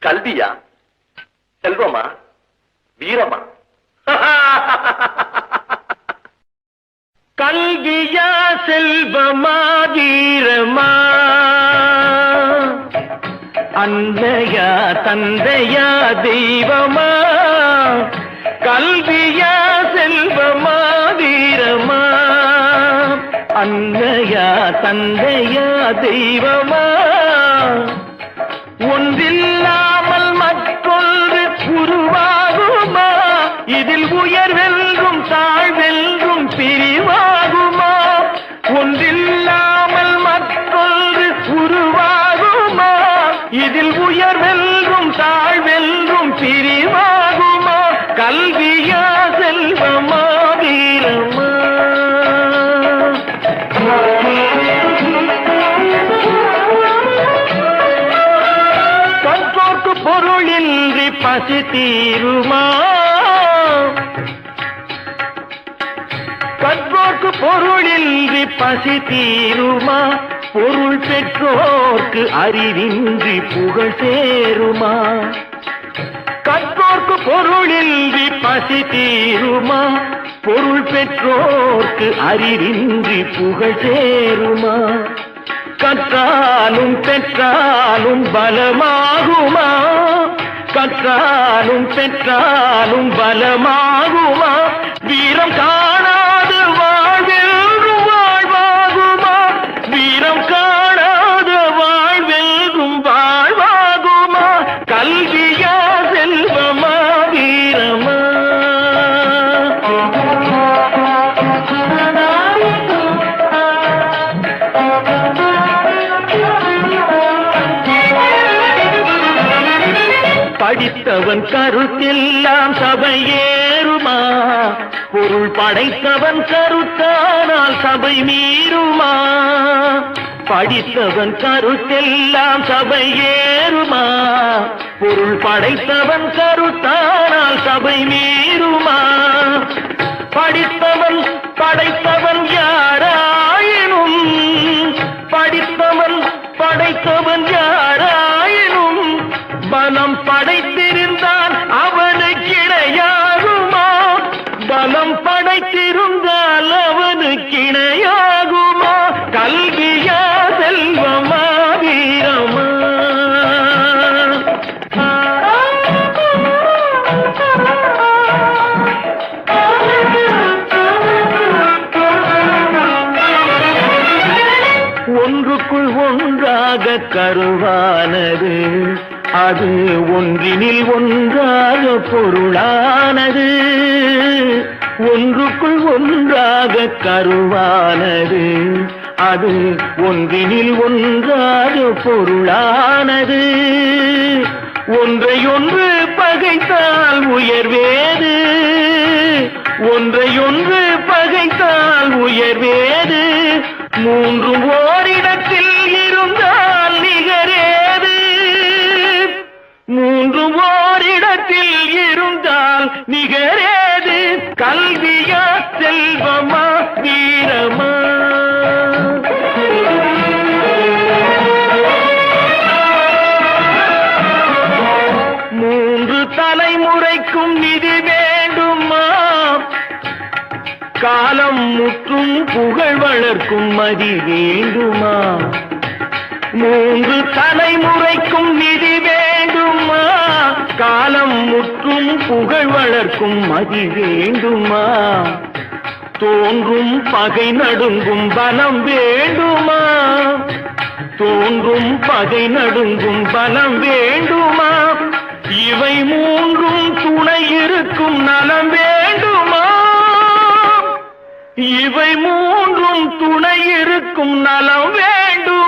கல்வியா, செல்வமா, வீரமா? கல்வியா, செல்வமா, வீரமா, அன்னையா, தந்தையா, தெய்வமா? கல்வியா, செல்வமா, வீரமா, அன்னையா, தந்தையா, தெய்வமா? ஒன்றில்லாமல் மற்றொன்று உருவாகுமா? இதில் உயர்வென்றும் தாழ்வென்றும் பிரிவாகுமா? ஒன்றில்லாமல் மற்றொன்று உருவாகுமா? இதில் உயர்வென்றும் தாழ்வென்றும் பிரிவாகுமா? கல்வியா, செல்வமா, வீரமா? கற்றோர்க்கு பொருளின்றி பசி தீருமா? கற்றோர்க்கு பொருளின்றி பசி தீருமா? பொருள் பெற்றோர்க்கு அறிவின்றி புகழ் சேருமா? கற்றோர்க்கு பொருளின்றி பசி தீருமா? பொருள் பெற்றோர்க்கு அறிவின்றி புகழ் சேருமா? கற்றாலும் பெற்றாலும் பலமாகுமா? கற்றாலும் பெற்றாலும் பலமாகுமா? வீரம் காணாத வாழ்வென்றும் வாழ்வாகுமா? வீரம் காணாத வாழ்வென்றும் வாழ்வாகுமா? கல்வியா, செல்வமா, வீரமா? படித்தவன் கருத்தெல்லாம் சபை ஏறுமா? பொருள் படைத்தவன் கருத்தானால் சபை மீறுமா? படித்தவன் கருத்தெல்லாம் சபை ஏறுமா? பொருள் படைத்தவன் கருத்தானால் சபை மீறுமா? படித்தவன் படைத்தவன் யாராயினும், படித்தவன் படைத்தவன் யாராயினும், பலம் படைத்திருந்தான் அவனுக்கு இணையாகுமா? பலம் படைத்திருந்தால் அவனுக்கு இணையாகுமா? கல்வியா, செல்வமா, வீரமா? ஒன்றுக்குள் ஒன்றாக கருவானது, அது ஒன்றினில் ஒன்றாக பொருளானது. ஒன்றுக்குள் ஒன்றாக கருவானது, அது ஒன்றினில் ஒன்றாக பொருளானது. ஒன்றையொன்று பகைத்தால் உயர்வேது, ஒன்றையொன்று பகைத்தால் உயர்வேது. மூன்றும் ஓரிடத்தில் இருந்தால் நிகரேது, மூன்றும் ஓரிடத்தில் இருந்தால் நிகரேது? கல்வியா, செல்வமா, வீரமா? மூன்று தலைமுறைக்கும் நிதி வேண்டுமா? காலம் முற்றும் புகழ் வளர்க்கும் மதி வேண்டுமா? மூன்று தலைமுறைக்கும் நிதி வேண்டுமா? காலம் முற்றும் புகழ் வளர்க்கும் மதி வேண்டுமா? தோன்றும் பகை நடுங்கும் பலம் வேண்டுமா? தோன்றும் பகை நடுங்கும் பலம் வேண்டுமா? இவை மூன்றும் துணை இருக்கும் நலம் வேண்டுமா? இவை மூன்றும் துணை இருக்கும் நலம் வேண்டும்.